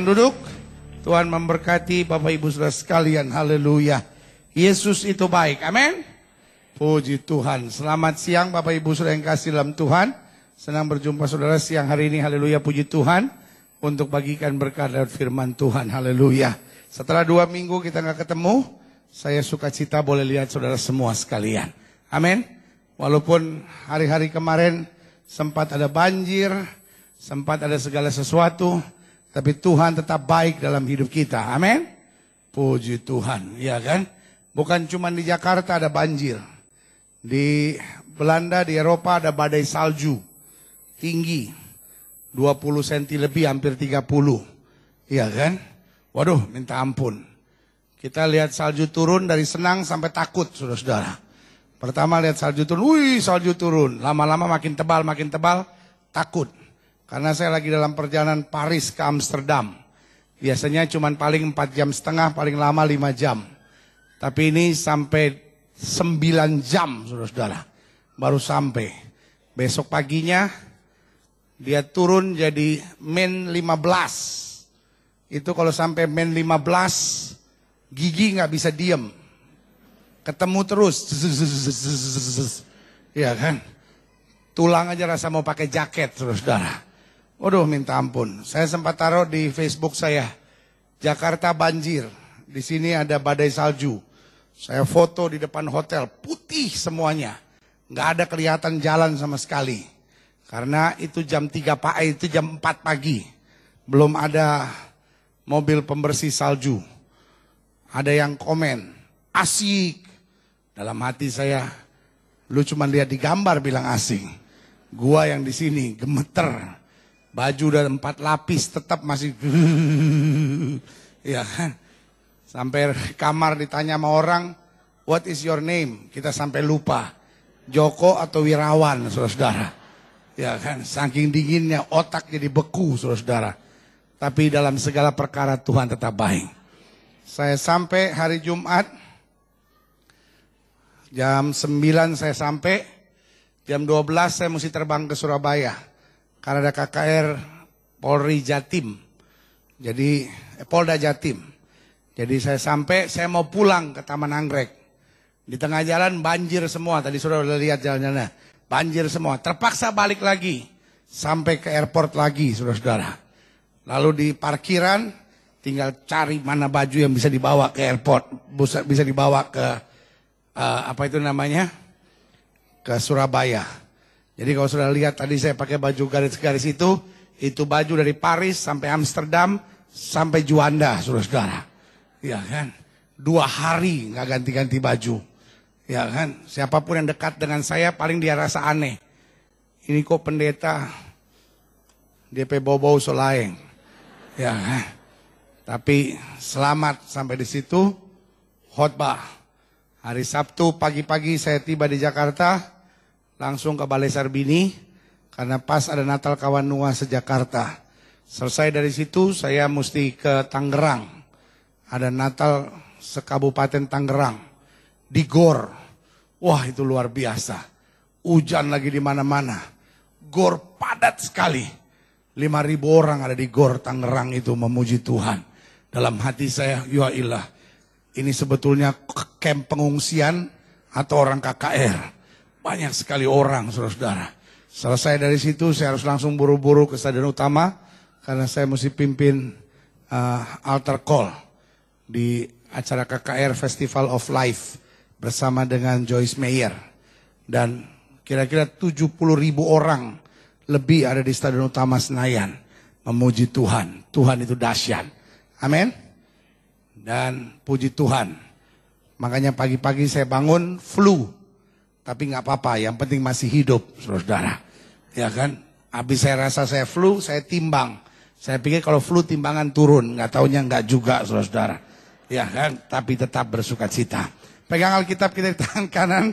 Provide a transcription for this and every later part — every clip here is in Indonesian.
Duduk. Tuhan memberkati Bapak Ibu Saudara sekalian. Haleluya. Yesus itu baik. Amin. Puji Tuhan. Selamat siang Bapak Ibu Saudara yang kasih dalam Tuhan. Senang berjumpa saudara siang hari ini. Haleluya. Puji Tuhan. Untuk bagikan berkat dari firman Tuhan. Haleluya. Setelah 2 minggu kita nggak ketemu, saya sukacita boleh lihat saudara semua sekalian. Amin. Walaupun hari-hari kemarin sempat ada banjir, sempat ada segala sesuatu, tapi Tuhan tetap baik dalam hidup kita. Amin. Puji Tuhan. Ya kan? Bukan cuma di Jakarta ada banjir. Di Belanda, di Eropa ada badai salju. Tinggi. 20 cm lebih, hampir 30. Ya kan? Waduh, minta ampun. Kita lihat salju turun dari senang sampai takut, saudara-saudara. Pertama lihat salju turun, wih salju turun. Lama-lama makin tebal, takut. Karena saya lagi dalam perjalanan Paris ke Amsterdam. Biasanya cuma paling 4,5 jam, paling lama 5 jam. Tapi ini sampai 9 jam, saudara-saudara. Baru sampai. Besok paginya, dia turun jadi min 15. Itu kalau sampai min 15, gigi nggak bisa diem. Ketemu terus. Ya kan? Tulang aja rasa mau pakai jaket, saudara-saudara. Waduh, minta ampun. Saya sempat taruh di Facebook saya. Jakarta banjir. Di sini ada badai salju. Saya foto di depan hotel. Putih semuanya. Nggak ada kelihatan jalan sama sekali. Karena itu jam 3 pagi, itu jam 4 pagi. Belum ada mobil pembersih salju. Ada yang komen, asik. Dalam hati saya, lu cuma lihat di gambar bilang asing. Gua yang di sini gemeter. Baju udah 4 lapis tetap masih ya kan. Sampai kamar ditanya sama orang, what is your name? Kita sampai lupa. Joko atau Wirawan, saudara-saudara. Ya kan, saking dinginnya otak jadi beku, saudara-saudara. Tapi dalam segala perkara Tuhan tetap baik. Saya sampai hari Jumat, jam 9 saya sampai, jam 12 saya mesti terbang ke Surabaya. Karena ada KKR Polri Jatim, jadi Polda Jatim. Jadi saya sampai, saya mau pulang ke Taman Anggrek. Di tengah jalan banjir semua, tadi sudah lihat jalan-jalannya. Banjir semua, terpaksa balik lagi. Sampai ke airport lagi, saudara-saudara. Lalu di parkiran, tinggal cari mana baju yang bisa dibawa ke airport. Bisa dibawa ke, apa itu namanya? Ke Surabaya. Jadi kalau sudah lihat tadi saya pakai baju garis-garis itu baju dari Paris sampai Amsterdam, sampai Juanda, saudara-saudara. Ya kan? 2 hari nggak ganti-ganti baju. Ya kan? Siapapun yang dekat dengan saya paling dia rasa aneh. Ini kok pendeta DP bau-bau solaeng. Ya kan? Tapi selamat sampai di situ. Khotbah. Hari Sabtu pagi-pagi saya tiba di Jakarta. Langsung ke Balai Sarbini. Karena pas ada Natal Kawan Nuwa se-Jakarta. Selesai dari situ saya mesti ke Tangerang. Ada Natal sekabupaten Tangerang. Di Gor. Wah itu luar biasa. Hujan lagi di mana-mana. Gor padat sekali. 5.000 orang ada di Gor Tangerang itu memuji Tuhan. Dalam hati saya, ya ilah. Ini sebetulnya camp pengungsian atau orang KKR. Banyak sekali orang, saudara-saudara. Selesai dari situ saya harus langsung buru-buru ke Stadion Utama. Karena saya mesti pimpin altar call di acara KKR Festival of Life bersama dengan Joyce Meyer. Dan kira-kira 70.000 orang lebih ada di Stadion Utama Senayan memuji Tuhan. Tuhan itu dahsyat. Amin. Dan puji Tuhan. Makanya pagi-pagi saya bangun flu. Tapi nggak apa-apa, yang penting masih hidup, saudara-saudara. Ya kan? Habis saya rasa saya flu, saya timbang. Saya pikir kalau flu timbangan turun, nggak taunya nggak juga, saudara-saudara. Ya kan? Tapi tetap bersukacita. Pegang Alkitab kita di tangan kanan,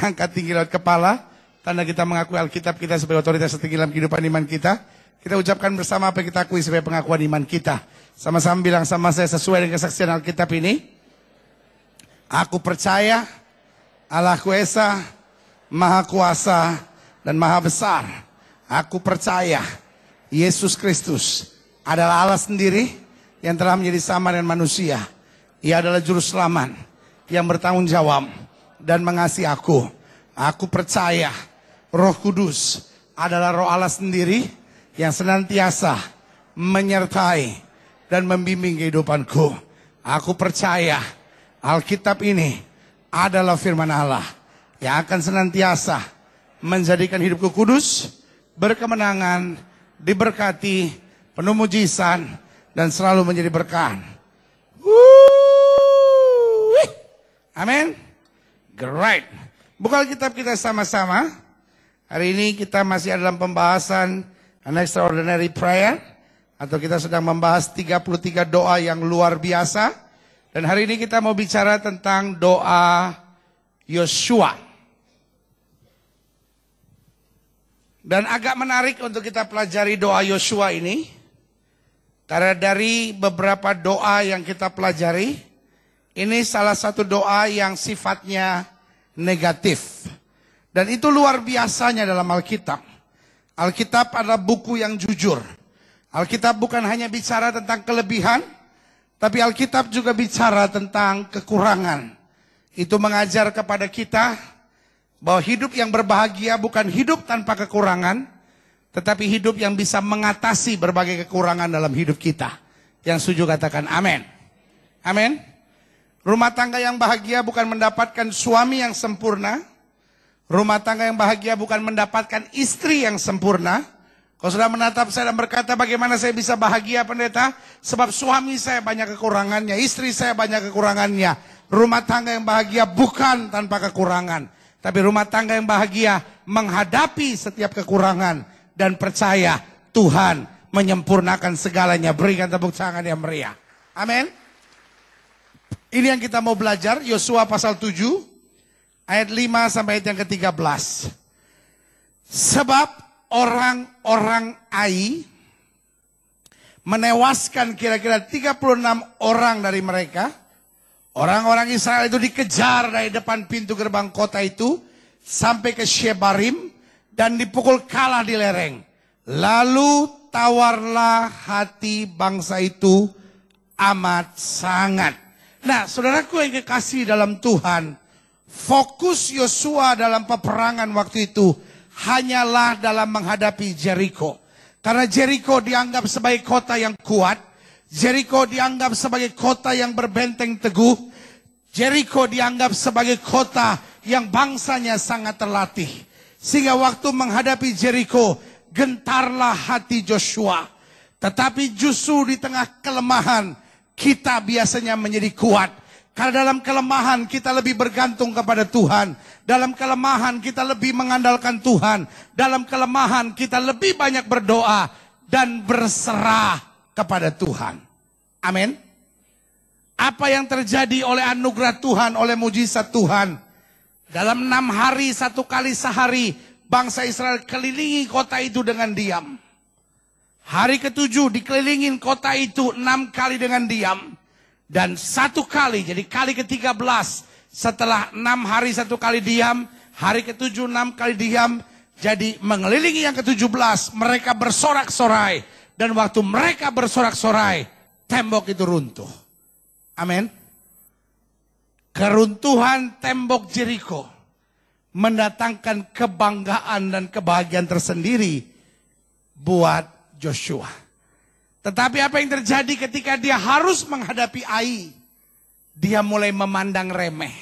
angkat tinggi laut kepala. Tanda kita mengakui Alkitab kita sebagai otoritas tertinggi dalam kehidupan iman kita. Kita ucapkan bersama apa yang kita akui sebagai pengakuan iman kita. Sama-sama bilang sama saya sesuai dengan kesaksian Alkitab ini. Aku percaya Allahku Esa, Maha Kuasa dan Maha Besar. Aku percaya Yesus Kristus adalah Allah sendiri yang telah menjadi sama dengan manusia. Ia adalah juru selamat yang bertanggung jawab dan mengasihi aku. Aku percaya Roh Kudus adalah Roh Allah sendiri yang senantiasa menyertai dan membimbing kehidupanku. Aku percaya Alkitab ini adalah firman Allah yang akan senantiasa menjadikan hidupku kudus, berkemenangan, diberkati, penuh mujizat, dan selalu menjadi berkah. Amin. Great. Buka Alkitab kita sama-sama. Hari ini kita masih dalam pembahasan An Extraordinary Prayer, atau kita sedang membahas 33 doa yang luar biasa. Dan hari ini kita mau bicara tentang doa Yosua. Dan agak menarik untuk kita pelajari doa Yosua ini, karena dari beberapa doa yang kita pelajari, ini salah satu doa yang sifatnya negatif. Dan itu luar biasanya dalam Alkitab. Alkitab adalah buku yang jujur. Alkitab bukan hanya bicara tentang kelebihan, tapi Alkitab juga bicara tentang kekurangan. Itu mengajar kepada kita bahwa hidup yang berbahagia bukan hidup tanpa kekurangan, tetapi hidup yang bisa mengatasi berbagai kekurangan dalam hidup kita. Yang setuju katakan amin. Amin. Rumah tangga yang bahagia bukan mendapatkan suami yang sempurna. Rumah tangga yang bahagia bukan mendapatkan istri yang sempurna. Kau sudah menatap saya dan berkata, bagaimana saya bisa bahagia, pendeta? Sebab suami saya banyak kekurangannya, istri saya banyak kekurangannya. Rumah tangga yang bahagia bukan tanpa kekurangan, tapi rumah tangga yang bahagia menghadapi setiap kekurangan dan percaya Tuhan menyempurnakan segalanya. Berikan tepuk tangan yang meriah. Amin. Ini yang kita mau belajar, Yosua pasal 7, ayat 5 sampai ayat yang ke-13. Sebab orang-orang Ai menewaskan kira-kira 36 orang dari mereka. Orang-orang Israel itu dikejar dari depan pintu gerbang kota itu sampai ke Shebarim dan dipukul kalah di lereng. Lalu tawarlah hati bangsa itu amat sangat. Nah, saudaraku yang kekasih dalam Tuhan, fokus Yosua dalam peperangan waktu itu hanyalah dalam menghadapi Jericho. Karena Jericho dianggap sebagai kota yang kuat. Jericho dianggap sebagai kota yang berbenteng teguh. Jericho dianggap sebagai kota yang bangsanya sangat terlatih. Sehingga waktu menghadapi Jericho, gentarlah hati Joshua. Tetapi justru di tengah kelemahan, kita biasanya menjadi kuat. Karena dalam kelemahan kita lebih bergantung kepada Tuhan. Dalam kelemahan kita lebih mengandalkan Tuhan. Dalam kelemahan kita lebih banyak berdoa dan berserah kepada Tuhan. Amin. Apa yang terjadi oleh anugerah Tuhan, oleh mujizat Tuhan. Dalam 6 hari, 1 kali sehari, bangsa Israel kelilingi kota itu dengan diam. Hari ke-7 dikelilingin kota itu 6 kali dengan diam. Dan 1 kali, jadi kali ke-13, setelah 6 hari 1 kali diam, hari ke-7 6 kali diam, jadi mengelilingi yang ke-17, mereka bersorak-sorai. Dan waktu mereka bersorak-sorai, tembok itu runtuh. Amin. Keruntuhan tembok Jericho mendatangkan kebanggaan dan kebahagiaan tersendiri buat Joshua. Tetapi apa yang terjadi ketika dia harus menghadapi Ai? Dia mulai memandang remeh.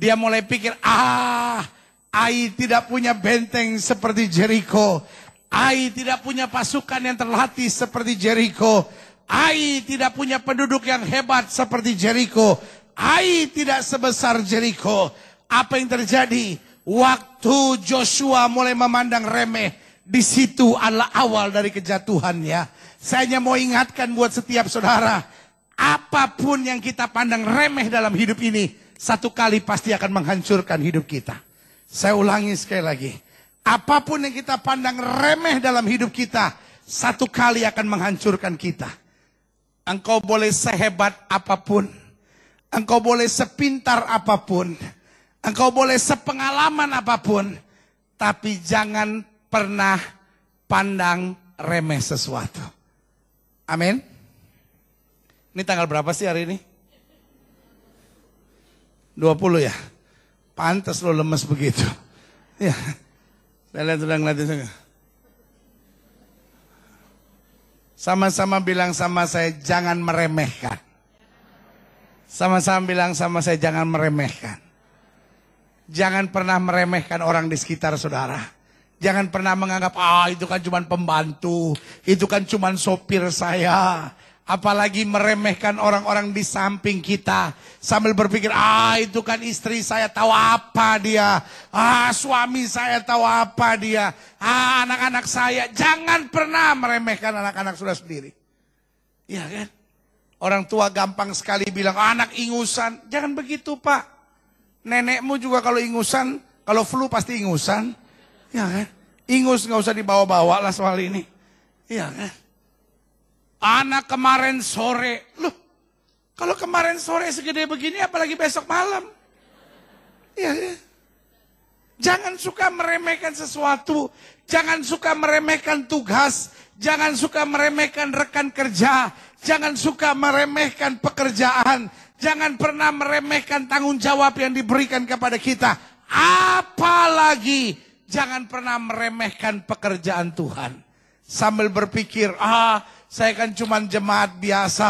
Dia mulai pikir, Ai tidak punya benteng seperti Jericho. Ai tidak punya pasukan yang terlatih seperti Jericho. Ai tidak punya penduduk yang hebat seperti Jericho. Ai tidak sebesar Jericho. Apa yang terjadi? Waktu Joshua mulai memandang remeh, di situ adalah awal dari kejatuhannya. Saya hanya mau ingatkan buat setiap saudara, apapun yang kita pandang remeh dalam hidup ini, 1 kali pasti akan menghancurkan hidup kita. Saya ulangi sekali lagi, apapun yang kita pandang remeh dalam hidup kita, 1 kali akan menghancurkan kita. Engkau boleh sehebat apapun, engkau boleh sepintar apapun, engkau boleh sepengalaman apapun, tapi jangan pernah pandang remeh sesuatu. Amin. Ini tanggal berapa sih hari ini? 20 ya? Pantas lo lemes begitu. Ya, saya lihat sudah ngeliatin. Sama-sama bilang sama saya, jangan meremehkan. Sama-sama bilang sama saya, jangan meremehkan. Jangan pernah meremehkan orang di sekitar saudara. Jangan pernah menganggap, itu kan cuma pembantu, itu kan cuma sopir saya. Apalagi meremehkan orang-orang di samping kita. Sambil berpikir, itu kan istri saya, tahu apa dia. Suami saya, tahu apa dia. Anak-anak saya. Jangan pernah meremehkan anak-anak saudara sendiri. Iya kan? Orang tua gampang sekali bilang, anak ingusan. Jangan begitu Pak. Nenekmu juga kalau ingusan, kalau flu pasti ingusan. Iya kan? Ingus nggak usah dibawa-bawa lah soal ini. Iya kan? Anak kemarin sore, loh, kalau kemarin sore segede begini apalagi besok malam. Ya. Jangan suka meremehkan sesuatu, jangan suka meremehkan tugas, jangan suka meremehkan rekan kerja, jangan suka meremehkan pekerjaan, jangan pernah meremehkan tanggung jawab yang diberikan kepada kita. Apalagi jangan pernah meremehkan pekerjaan Tuhan. Sambil berpikir, saya kan cuma jemaat biasa.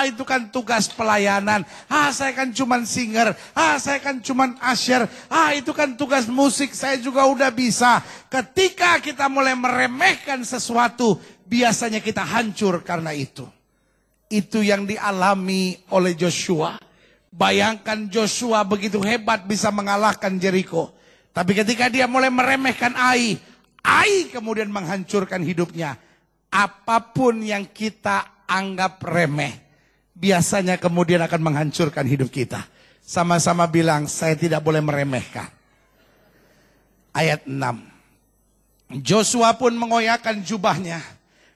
Itu kan tugas pelayanan. Saya kan cuma singer. Saya kan cuma usher. Itu kan tugas musik. Saya juga udah bisa. Ketika kita mulai meremehkan sesuatu, biasanya kita hancur karena itu. Itu yang dialami oleh Joshua. Bayangkan Joshua begitu hebat bisa mengalahkan Jericho. Tapi ketika dia mulai meremehkan Ai kemudian menghancurkan hidupnya. Apapun yang kita anggap remeh, biasanya kemudian akan menghancurkan hidup kita. Sama-sama bilang, saya tidak boleh meremehkan. Ayat 6. Joshua pun mengoyakkan jubahnya.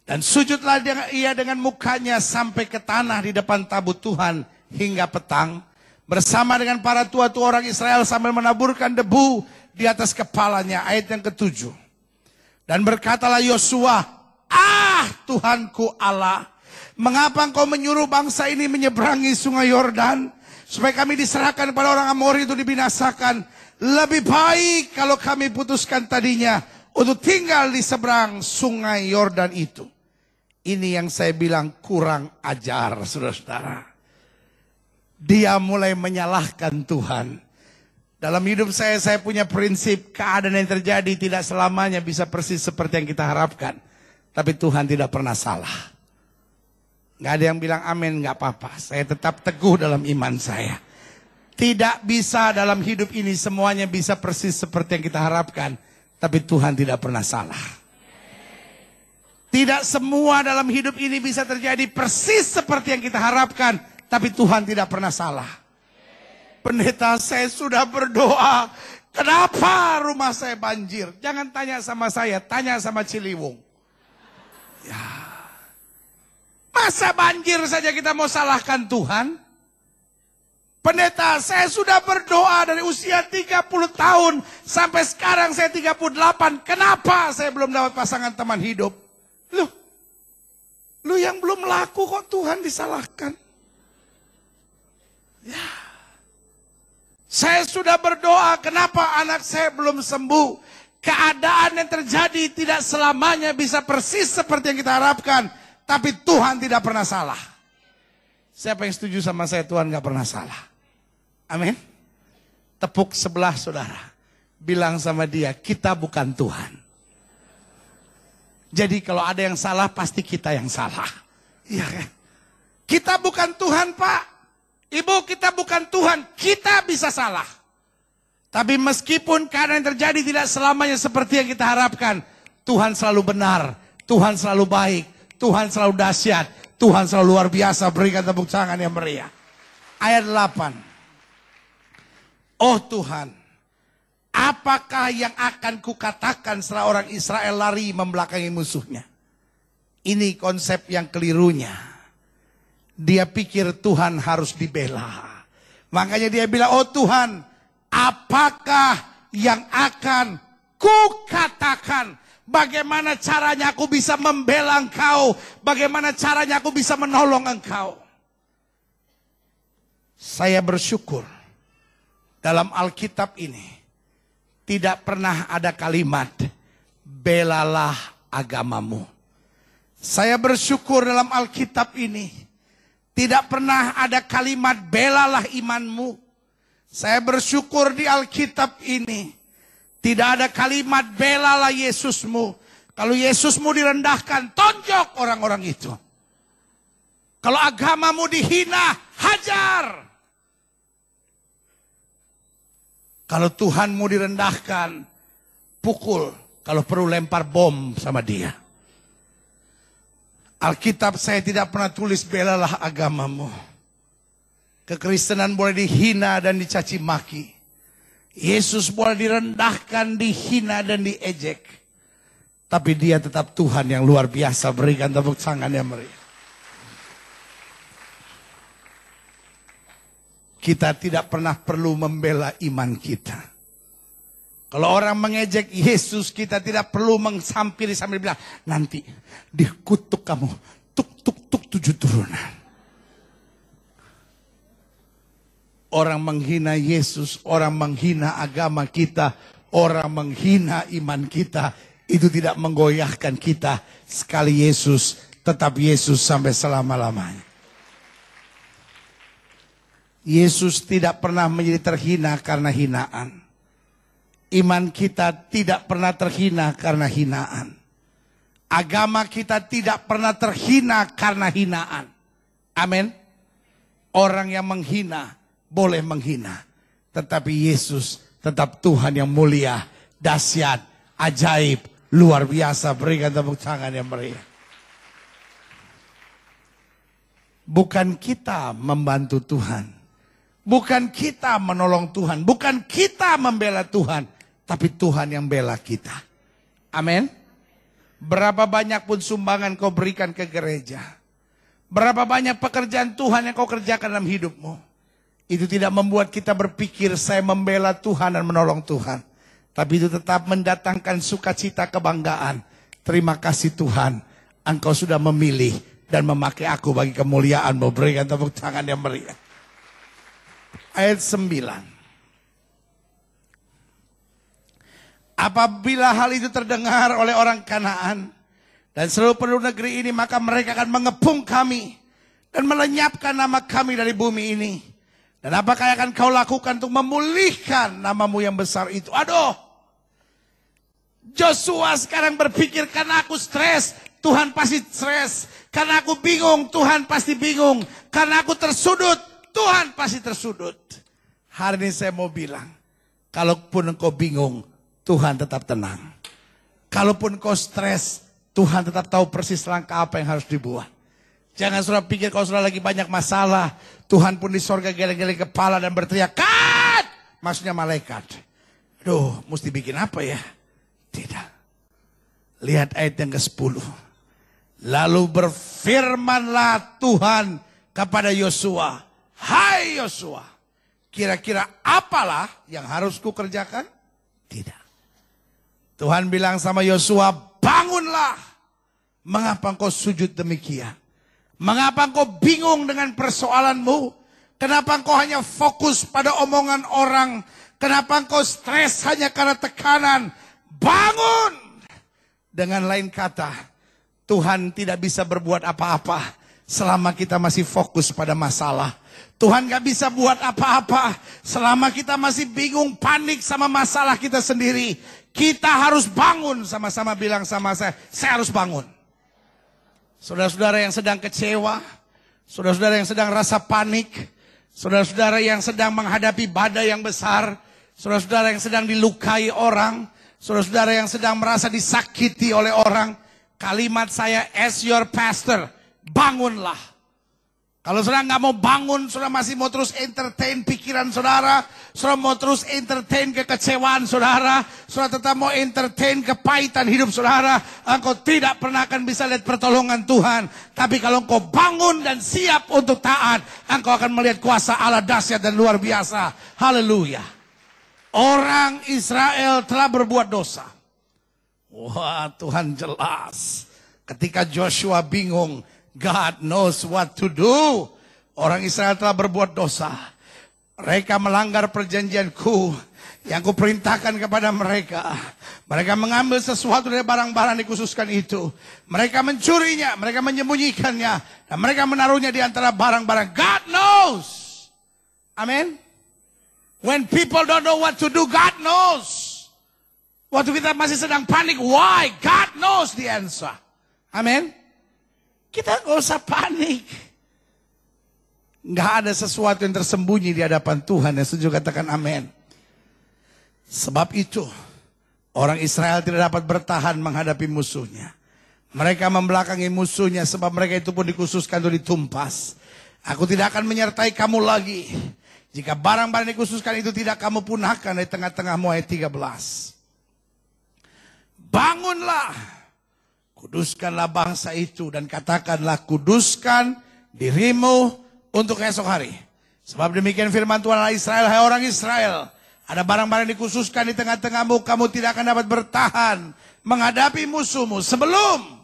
Dan sujudlah ia dengan mukanya sampai ke tanah di depan tabut Tuhan hingga petang. Bersama dengan para tua-tua orang Israel sambil menaburkan debu di atas kepalanya. Ayat yang ke-7. Dan berkatalah Yosua, Tuhanku Allah, mengapa engkau menyuruh bangsa ini menyeberangi sungai Yordan, supaya kami diserahkan kepada orang Amori itu dibinasakan. Lebih baik kalau kami putuskan tadinya untuk tinggal di seberang sungai Yordan itu. Ini yang saya bilang kurang ajar, saudara-saudara. Dia mulai menyalahkan Tuhan. Dalam hidup saya punya prinsip, keadaan yang terjadi tidak selamanya bisa persis seperti yang kita harapkan. Tapi Tuhan tidak pernah salah. Gak ada yang bilang amin, gak apa-apa. Saya tetap teguh dalam iman saya. Tidak bisa dalam hidup ini semuanya bisa persis seperti yang kita harapkan. Tapi Tuhan tidak pernah salah. Tidak semua dalam hidup ini bisa terjadi persis seperti yang kita harapkan. Tapi Tuhan tidak pernah salah. Pendeta, saya sudah berdoa. Kenapa rumah saya banjir? Jangan tanya sama saya, tanya sama Ciliwung. Ya. Masa banjir saja kita mau salahkan Tuhan? Pendeta, saya sudah berdoa dari usia 30 tahun sampai sekarang saya 38. Kenapa saya belum dapat pasangan teman hidup? Lu yang belum laku kok Tuhan disalahkan? Ya. Saya sudah berdoa, kenapa anak saya belum sembuh? Keadaan yang terjadi tidak selamanya bisa persis seperti yang kita harapkan. Tapi Tuhan tidak pernah salah. Siapa yang setuju sama saya, Tuhan gak pernah salah? Amin. Tepuk sebelah saudara. Bilang sama dia, kita bukan Tuhan. Jadi kalau ada yang salah, pasti kita yang salah. Iya kan? Kita bukan Tuhan, Pak. Ibu, kita bukan Tuhan, kita bisa salah. Tapi meskipun keadaan yang terjadi tidak selamanya seperti yang kita harapkan, Tuhan selalu benar, Tuhan selalu baik, Tuhan selalu dahsyat, Tuhan selalu luar biasa. Berikan tepuk tangan yang meriah. Ayat 8. Oh Tuhan, apakah yang akan kukatakan setelah orang Israel lari membelakangi musuhnya? Ini konsep yang kelirunya. Dia pikir Tuhan harus dibela. Makanya dia bilang, oh Tuhan, apakah yang akan kukatakan? Bagaimana caranya aku bisa membela engkau? Bagaimana caranya aku bisa menolong engkau? Saya bersyukur dalam Alkitab ini tidak pernah ada kalimat belalah agamamu. Saya bersyukur dalam Alkitab ini tidak pernah ada kalimat belalah imanmu. Saya bersyukur di Alkitab ini tidak ada kalimat belalah Yesusmu. Kalau Yesusmu direndahkan, tonjok orang-orang itu. Kalau agamamu dihina, hajar. Kalau Tuhanmu direndahkan, pukul. Kalau perlu lempar bom sama dia. Alkitab saya tidak pernah tulis belalah agamamu. Kekristenan boleh dihina dan dicaci maki. Yesus boleh direndahkan, dihina dan diejek. Tapi dia tetap Tuhan yang luar biasa. Berikan tepuk tangan yang meriah. Kita tidak pernah perlu membela iman kita. Kalau orang mengejek Yesus, kita tidak perlu mengsampiri sambil bilang, nanti dikutuk kamu, tuk tuk tuk 7 turunan. Orang menghina Yesus, orang menghina agama kita, orang menghina iman kita, itu tidak menggoyahkan kita. Sekali Yesus, tetap Yesus sampai selama-lamanya. Yesus tidak pernah menjadi terhina karena hinaan. Iman kita tidak pernah terhina karena hinaan. Agama kita tidak pernah terhina karena hinaan. Amin. Orang yang menghina boleh menghina. Tetapi Yesus tetap Tuhan yang mulia, dahsyat, ajaib, luar biasa. Berikan tepuk tangan yang meriah. Bukan kita membantu Tuhan. Bukan kita menolong Tuhan. Bukan kita membela Tuhan. Tapi Tuhan yang bela kita. Amin. Berapa banyak pun sumbangan kau berikan ke gereja. Berapa banyak pekerjaan Tuhan yang kau kerjakan dalam hidupmu. Itu tidak membuat kita berpikir saya membela Tuhan dan menolong Tuhan. Tapi itu tetap mendatangkan sukacita kebanggaan. Terima kasih Tuhan. Engkau sudah memilih dan memakai aku bagi kemuliaan-Mu. Berikan tepuk tangan yang meriah. Ayat 9. Apabila hal itu terdengar oleh orang Kanaan dan seluruh penduduk negeri ini, maka mereka akan mengepung kami dan melenyapkan nama kami dari bumi ini. Dan apakah yang akan kau lakukan untuk memulihkan namamu yang besar itu? Aduh, Joshua sekarang berpikir, karena aku stres, Tuhan pasti stres. Karena aku bingung, Tuhan pasti bingung. Karena aku tersudut, Tuhan pasti tersudut. Hari ini saya mau bilang, kalaupun engkau bingung, Tuhan tetap tenang. Kalaupun kau stres, Tuhan tetap tahu persis langkah apa yang harus dibuat. Jangan saudara pikir kalau saudara lagi banyak masalah, Tuhan pun di sorga geleng-geleng kepala dan berteriak, "Kat!" Maksudnya malaikat. Aduh, mesti bikin apa ya? Tidak. Lihat ayat yang ke-10. Lalu berfirmanlah Tuhan kepada Yosua, "Hai Yosua, kira-kira apalah yang harus kukerjakan?" Tidak. Tuhan bilang sama Yosua, "Bangunlah. Mengapa engkau sujud demikian? Mengapa engkau bingung dengan persoalanmu? Kenapa engkau hanya fokus pada omongan orang? Kenapa engkau stres hanya karena tekanan? Bangun!" Dengan lain kata, Tuhan tidak bisa berbuat apa-apa selama kita masih fokus pada masalah. Tuhan gak bisa buat apa-apa selama kita masih bingung, panik sama masalah kita sendiri. Kita harus bangun. Sama-sama bilang sama saya harus bangun. Saudara-saudara yang sedang kecewa, saudara-saudara yang sedang rasa panik, saudara-saudara yang sedang menghadapi badai yang besar, saudara-saudara yang sedang dilukai orang, saudara-saudara yang sedang merasa disakiti oleh orang, kalimat saya as your pastor, bangunlah. Kalau saudara nggak mau bangun, saudara masih mau terus entertain pikiran saudara, saudara mau terus entertain kekecewaan saudara, saudara tetap mau entertain kepahitan hidup saudara, engkau tidak pernah akan bisa lihat pertolongan Tuhan. Tapi kalau engkau bangun dan siap untuk taat, engkau akan melihat kuasa Allah dahsyat dan luar biasa. Haleluya. Orang Israel telah berbuat dosa. Wah, Tuhan jelas. Ketika Joshua bingung, God knows what to do. Orang Israel telah berbuat dosa. Mereka melanggar perjanjianku yang kuperintahkan kepada mereka. Mereka mengambil sesuatu dari barang-barang dikhususkan itu. Mereka mencurinya, mereka menyembunyikannya. Dan mereka menaruhnya di antara barang-barang. God knows. Amin. When people don't know what to do, God knows. Waktu kita masih sedang panik, why? God knows the answer. Amin. Kita gak usah panik. Gak ada sesuatu yang tersembunyi di hadapan Tuhan. Yang setuju katakan amin. Sebab itu, orang Israel tidak dapat bertahan menghadapi musuhnya. Mereka membelakangi musuhnya sebab mereka itu pun dikhususkan untuk ditumpas. Aku tidak akan menyertai kamu lagi. Jika barang-barang dikhususkan itu tidak kamu punahkan dari tengah-tengahmu. Ayat 13. Bangunlah, kuduskanlah bangsa itu dan katakanlah kuduskan dirimu untuk esok hari. Sebab demikian firman Tuhan Allah Israel, hai orang Israel, ada barang-barang dikhususkan di tengah-tengahmu, kamu tidak akan dapat bertahan menghadapi musuhmu sebelum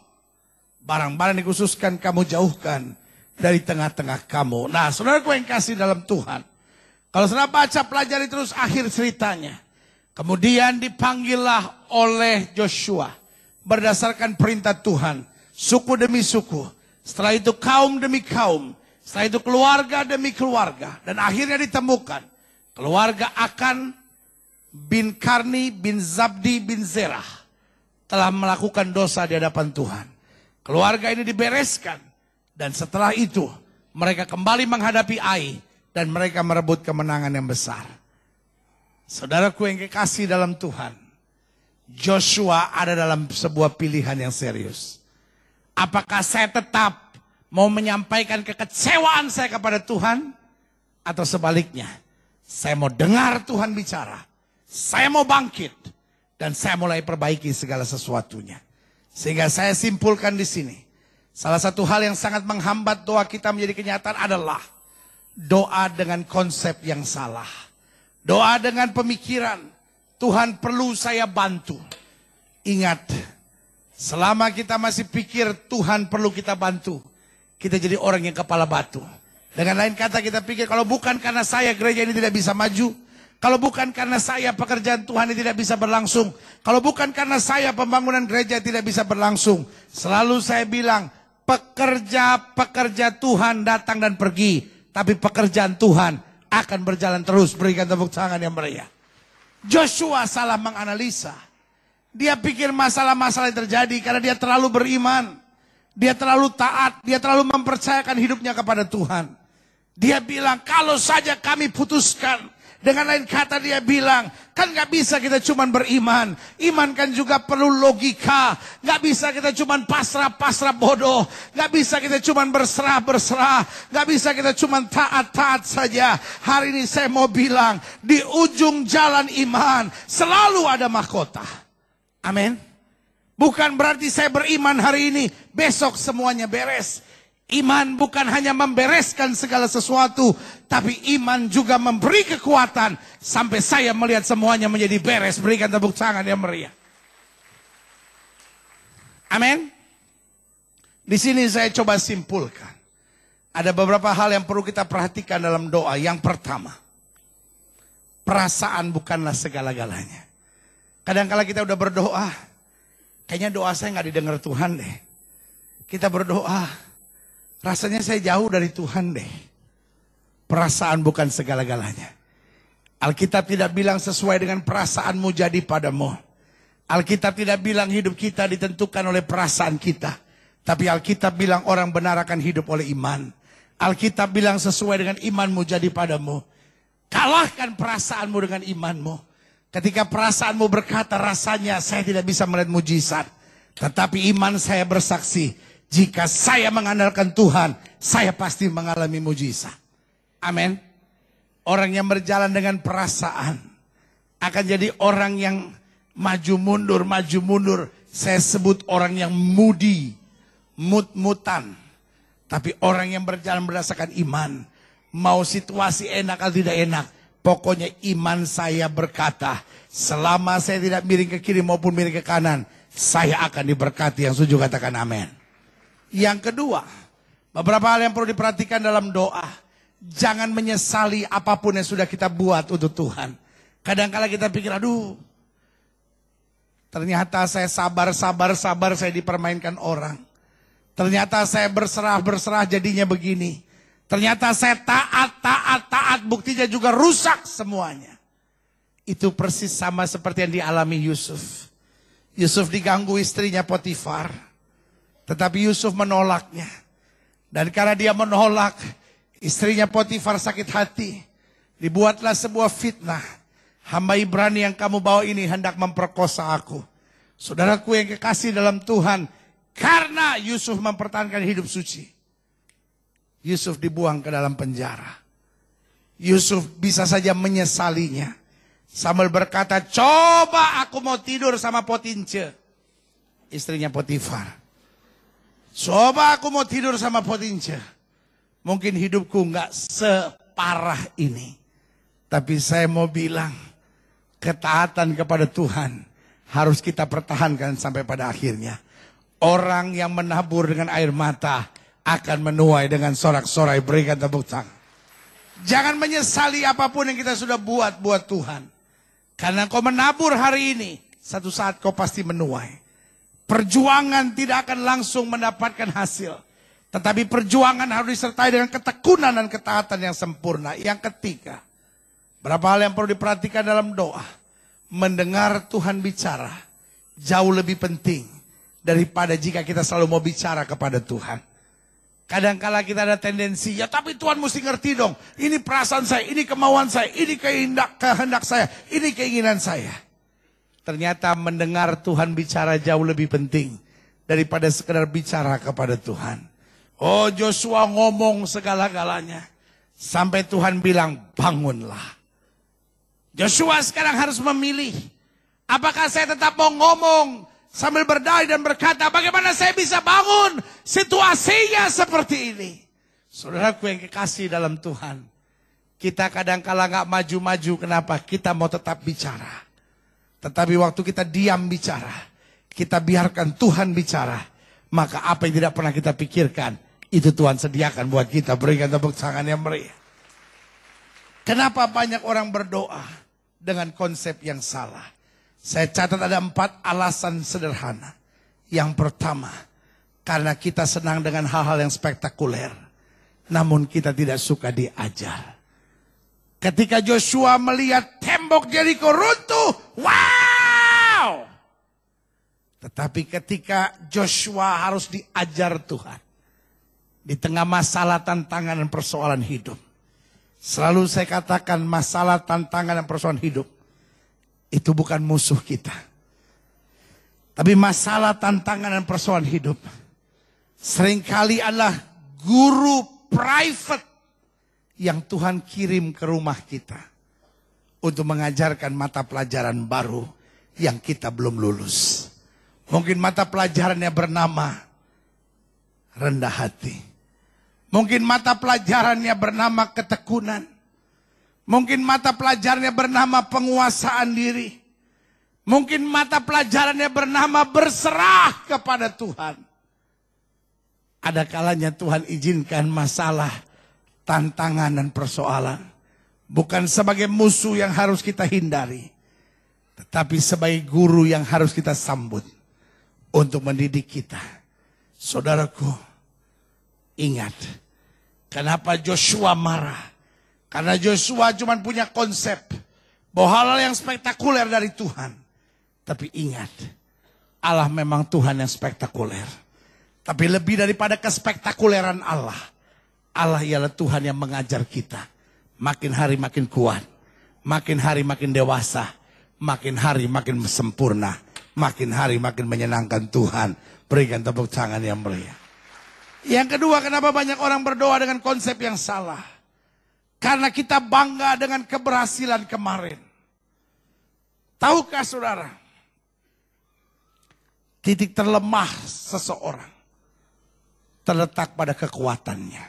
barang-barang dikhususkan kamu jauhkan dari tengah-tengah kamu. Nah, saudaraku yang kasih dalam Tuhan, kalau saudara baca pelajari terus akhir ceritanya. Kemudian dipanggillah oleh Joshua berdasarkan perintah Tuhan, suku demi suku. Setelah itu kaum demi kaum. Setelah itu keluarga demi keluarga. Dan akhirnya ditemukan keluarga Akan bin Karni bin Zabdi bin Zerah telah melakukan dosa di hadapan Tuhan. Keluarga ini dibereskan. Dan setelah itu mereka kembali menghadapi Ai. Dan mereka merebut kemenangan yang besar. Saudaraku yang kekasih dalam Tuhan, Joshua ada dalam sebuah pilihan yang serius. Apakah saya tetap mau menyampaikan kekecewaan saya kepada Tuhan? Atau sebaliknya, saya mau dengar Tuhan bicara. Saya mau bangkit. Dan saya mulai perbaiki segala sesuatunya. Sehingga saya simpulkan di sini. Salah satu hal yang sangat menghambat doa kita menjadi kenyataan adalah doa dengan konsep yang salah. Doa dengan pemikiran, Tuhan perlu saya bantu. Ingat, selama kita masih pikir Tuhan perlu kita bantu, kita jadi orang yang kepala batu. Dengan lain kata kita pikir, kalau bukan karena saya gereja ini tidak bisa maju. Kalau bukan karena saya pekerjaan Tuhan ini tidak bisa berlangsung. Kalau bukan karena saya pembangunan gereja tidak bisa berlangsung. Selalu saya bilang, pekerja-pekerja Tuhan datang dan pergi. Tapi pekerjaan Tuhan akan berjalan terus. Berikan tepuk tangan yang meriah. Joshua salah menganalisa. Dia pikir masalah-masalah yang terjadi karena dia terlalu beriman. Dia terlalu taat. Dia terlalu mempercayakan hidupnya kepada Tuhan. Dia bilang, kalau saja kami putuskan. Dengan lain kata dia bilang, kan gak bisa kita cuman beriman. Iman kan juga perlu logika. Gak bisa kita cuman pasrah-pasrah bodoh. Gak bisa kita cuman berserah-berserah. Gak bisa kita cuman taat-taat saja. Hari ini saya mau bilang, di ujung jalan iman selalu ada mahkota. Amin. Bukan berarti saya beriman hari ini, besok semuanya beres. Iman bukan hanya membereskan segala sesuatu, tapi iman juga memberi kekuatan sampai saya melihat semuanya menjadi beres. Berikan tepuk tangan yang meriah. Amin. Di sini saya coba simpulkan. Ada beberapa hal yang perlu kita perhatikan dalam doa. Yang pertama, perasaan bukanlah segala-galanya. Kadang-kala kita udah berdoa, kayaknya doa saya nggak didengar Tuhan deh. Kita berdoa, rasanya saya jauh dari Tuhan deh. Perasaan bukan segala-galanya. Alkitab tidak bilang sesuai dengan perasaanmu jadi padamu. Alkitab tidak bilang hidup kita ditentukan oleh perasaan kita. Tapi Alkitab bilang orang benar akan hidup oleh iman. Alkitab bilang sesuai dengan imanmu jadi padamu. Kalahkan perasaanmu dengan imanmu. Ketika perasaanmu berkata rasanya saya tidak bisa melihat mujizat. Tetapi iman saya bersaksi. Jika saya mengandalkan Tuhan, saya pasti mengalami mujizat. Amin. Orang yang berjalan dengan perasaan akan jadi orang yang maju mundur. Saya sebut orang yang moody, mut-mutan. Tapi orang yang berjalan berdasarkan iman, mau situasi enak atau tidak enak, pokoknya iman saya berkata, selama saya tidak miring ke kiri maupun miring ke kanan, saya akan diberkati. Yang setuju katakan amin. Yang kedua, Beberapa hal yang perlu diperhatikan dalam doa. Jangan menyesali apapun yang sudah kita buat untuk Tuhan. Kadang-kala kita pikir, aduh, ternyata saya sabar saya dipermainkan orang. Ternyata saya berserah jadinya begini. Ternyata saya taat, buktinya juga rusak semuanya. Itu persis sama seperti yang dialami Yusuf. Yusuf diganggu istrinya Potifar. Tetapi Yusuf menolaknya. Dan karena dia menolak, istrinya Potifar sakit hati. Dibuatlah sebuah fitnah. Hamba Ibrani yang kamu bawa ini hendak memperkosa aku. Saudaraku yang kekasih dalam Tuhan. Karena Yusuf mempertahankan hidup suci. Yusuf dibuang ke dalam penjara. Yusuf bisa saja menyesalinya. Sambil berkata, coba aku mau tidur sama Potince. Istrinya Potifar. Coba aku mau tidur sama Potince. Mungkin hidupku enggak separah ini. Tapi saya mau bilang, ketaatan kepada Tuhan harus kita pertahankan sampai pada akhirnya. Orang yang menabur dengan air mata akan menuai dengan sorak-sorai. Berikan tepuk tangan. Jangan menyesali apapun yang kita sudah buat Tuhan. Karena kau menabur hari ini, satu saat kau pasti menuai. Perjuangan tidak akan langsung mendapatkan hasil. Tetapi perjuangan harus disertai dengan ketekunan dan ketaatan yang sempurna. Yang ketiga, berapa hal yang perlu diperhatikan dalam doa. Mendengar Tuhan bicara jauh lebih penting daripada jika kita selalu mau bicara kepada Tuhan. Kadang-kala kita ada tendensi, ya tapi Tuhan mesti ngerti dong. Ini perasaan saya, ini kemauan saya, ini kehendak saya, ini keinginan saya. Ternyata mendengar Tuhan bicara jauh lebih penting daripada sekedar bicara kepada Tuhan. Oh, Joshua ngomong segala-galanya. Sampai Tuhan bilang, bangunlah. Joshua sekarang harus memilih. Apakah saya tetap mau ngomong sambil berdalih dan berkata, bagaimana saya bisa bangun situasinya seperti ini. Saudaraku yang kekasih dalam Tuhan. Kita kadang-kala gak maju-maju, kenapa? Kita mau tetap bicara. Tetapi waktu kita diam bicara, kita biarkan Tuhan bicara, maka apa yang tidak pernah kita pikirkan, itu Tuhan sediakan buat kita. Berikan tepuk tangan yang meriah. Kenapa banyak orang berdoa dengan konsep yang salah? Saya catat ada 4 alasan sederhana. Yang pertama, karena kita senang dengan hal-hal yang spektakuler. Namun kita tidak suka diajar. Ketika Joshua melihat tembok Yeriko runtuh, wow! Tetapi ketika Joshua harus diajar Tuhan, di tengah masalah, tantangan, dan persoalan hidup. Selalu saya katakan masalah, tantangan, dan persoalan hidup itu bukan musuh kita. Tapi masalah, tantangan, dan persoalan hidup seringkali adalah guru private yang Tuhan kirim ke rumah kita untuk mengajarkan mata pelajaran baru yang kita belum lulus. Mungkin mata pelajarannya bernama rendah hati. Mungkin mata pelajarannya bernama ketekunan. Mungkin mata pelajarannya bernama penguasaan diri. Mungkin mata pelajarannya bernama berserah kepada Tuhan. Ada kalanya Tuhan izinkan masalah, tantangan, dan persoalan. Bukan sebagai musuh yang harus kita hindari. Tetapi sebagai guru yang harus kita sambut. Untuk mendidik kita. Saudaraku, ingat. Kenapa Joshua marah? Karena Joshua cuma punya konsep bahwa hal-hal yang spektakuler dari Tuhan. Tapi ingat, Allah memang Tuhan yang spektakuler. Tapi lebih daripada kespektakuleran Allah, Allah ialah Tuhan yang mengajar kita. Makin hari makin kuat, makin hari makin dewasa, makin hari makin sempurna, makin hari makin menyenangkan Tuhan. Berikan tepuk tangan yang meriah. Yang kedua, kenapa banyak orang berdoa dengan konsep yang salah? Karena kita bangga dengan keberhasilan kemarin. Tahukah saudara? Titik terlemah seseorang terletak pada kekuatannya.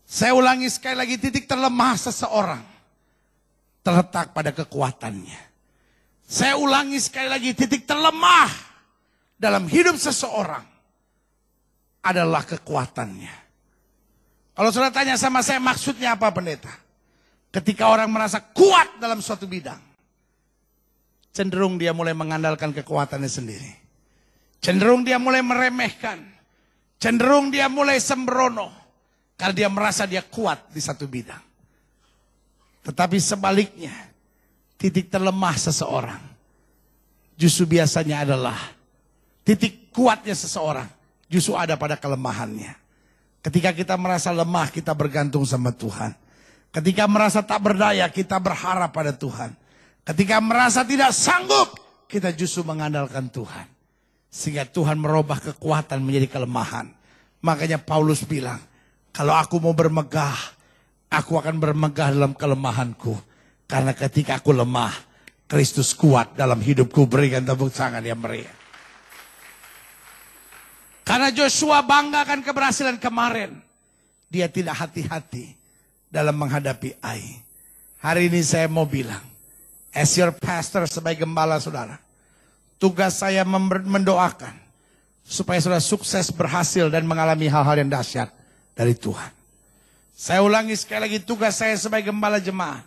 Saya ulangi sekali lagi, titik terlemah seseorang terletak pada kekuatannya. Saya ulangi sekali lagi, titik terlemah dalam hidup seseorang adalah kekuatannya. Kalau saudara tanya sama saya maksudnya apa pendeta? Ketika orang merasa kuat dalam suatu bidang, cenderung dia mulai mengandalkan kekuatannya sendiri. Cenderung dia mulai meremehkan. Cenderung dia mulai sembrono. Karena dia merasa dia kuat di satu bidang. Tetapi sebaliknya, titik terlemah seseorang justru biasanya adalah titik kuatnya seseorang justru ada pada kelemahannya. Ketika kita merasa lemah, kita bergantung sama Tuhan. Ketika merasa tak berdaya, kita berharap pada Tuhan. Ketika merasa tidak sanggup, kita justru mengandalkan Tuhan. Sehingga Tuhan merubah kekuatan menjadi kelemahan. Makanya Paulus bilang, kalau aku mau bermegah, aku akan bermegah dalam kelemahanku. Karena ketika aku lemah, Kristus kuat dalam hidupku. Berikan tepuk tangan yang meriah. Karena Joshua banggakan keberhasilan kemarin. Dia tidak hati-hati dalam menghadapi Ai. Hari ini saya mau bilang, as your pastor sebagai gembala saudara, tugas saya mendoakan supaya saudara sukses, berhasil dan mengalami hal-hal yang dahsyat dari Tuhan. Saya ulangi sekali lagi, tugas saya sebagai gembala jemaat,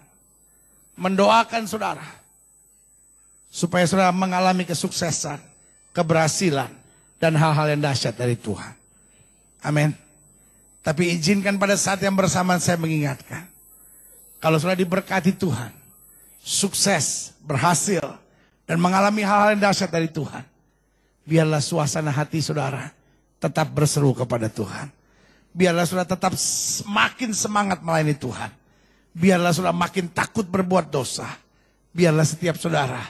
mendoakan saudara supaya saudara mengalami kesuksesan, keberhasilan, dan hal-hal yang dahsyat dari Tuhan. Amin. Tapi izinkan pada saat yang bersamaan saya mengingatkan. Kalau saudara diberkati Tuhan, sukses, berhasil, dan mengalami hal-hal yang dahsyat dari Tuhan, biarlah suasana hati saudara tetap berseru kepada Tuhan. Biarlah saudara tetap makin semangat melayani Tuhan. Biarlah saudara makin takut berbuat dosa. Biarlah setiap saudara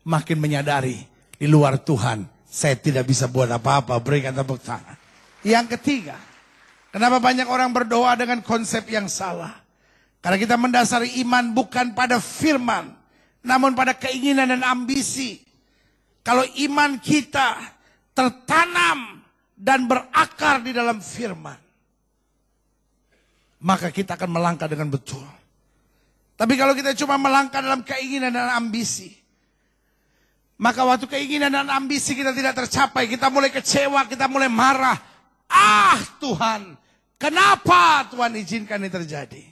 makin menyadari di luar Tuhan saya tidak bisa buat apa-apa. Berikan tepuk tangan. Yang ketiga, kenapa banyak orang berdoa dengan konsep yang salah? Karena kita mendasari iman bukan pada firman, namun pada keinginan dan ambisi. Kalau iman kita tertanam dan berakar di dalam firman, maka kita akan melangkah dengan betul. Tapi kalau kita cuma melangkah dalam keinginan dan ambisi, maka waktu keinginan dan ambisi kita tidak tercapai, kita mulai kecewa, kita mulai marah. Ah Tuhan, kenapa Tuhan izinkan ini terjadi?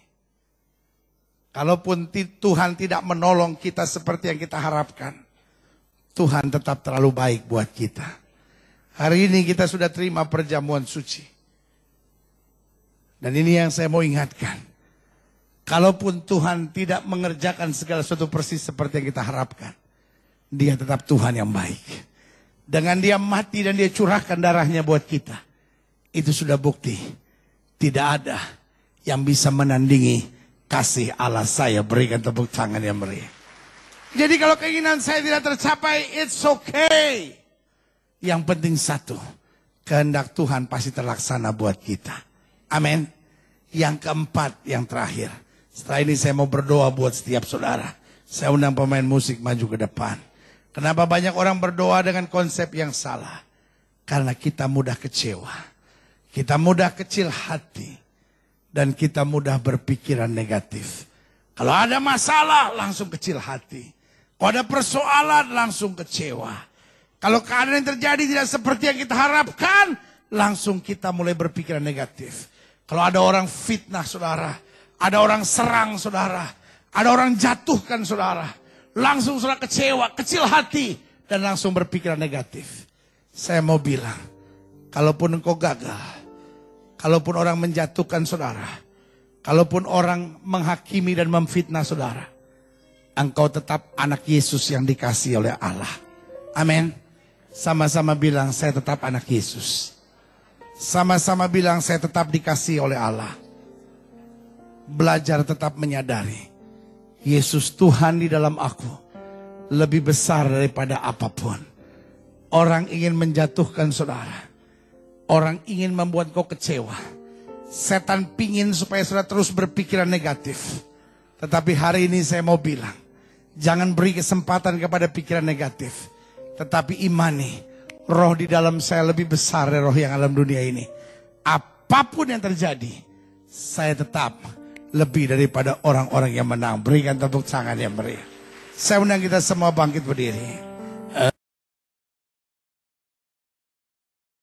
Kalaupun Tuhan tidak menolong kita seperti yang kita harapkan, Tuhan tetap terlalu baik buat kita. Hari ini kita sudah terima perjamuan suci. Dan ini yang saya mau ingatkan. Kalaupun Tuhan tidak mengerjakan segala sesuatu persis seperti yang kita harapkan, Dia tetap Tuhan yang baik. Dengan Dia mati dan Dia curahkan darahnya buat kita, itu sudah bukti. Tidak ada yang bisa menandingi kasih Allah saya. Berikan tepuk tangan yang meriah. Jadi kalau keinginan saya tidak tercapai, it's okay. Yang penting satu, kehendak Tuhan pasti terlaksana buat kita. Amin. Yang keempat, yang terakhir. Setelah ini saya mau berdoa buat setiap saudara. Saya undang pemain musik maju ke depan. Kenapa banyak orang berdoa dengan konsep yang salah? Karena kita mudah kecewa. Kita mudah kecil hati. Dan kita mudah berpikiran negatif. Kalau ada masalah langsung kecil hati. Kalau ada persoalan langsung kecewa. Kalau keadaan yang terjadi tidak seperti yang kita harapkan, langsung kita mulai berpikiran negatif. Kalau ada orang fitnah saudara, ada orang serang saudara, ada orang jatuhkan saudara, langsung saudara kecewa, kecil hati, dan langsung berpikiran negatif. Saya mau bilang, kalaupun engkau gagal, kalaupun orang menjatuhkan saudara, kalaupun orang menghakimi dan memfitnah saudara, engkau tetap anak Yesus yang dikasihi oleh Allah. Amin. Sama-sama bilang, saya tetap anak Yesus. Sama-sama bilang, saya tetap dikasihi oleh Allah. Belajar tetap menyadari, Yesus Tuhan di dalam aku lebih besar daripada apapun. Orang ingin menjatuhkan saudara. Orang ingin membuat kau kecewa. Setan pingin supaya saudara terus berpikiran negatif. Tetapi hari ini saya mau bilang, jangan beri kesempatan kepada pikiran negatif. Tetapi imani, roh di dalam saya lebih besar dari roh yang alam dunia ini. Apapun yang terjadi, saya tetap lebih daripada orang-orang yang menang. Berikan tepuk tangan yang meriah. Saya undang kita semua bangkit berdiri.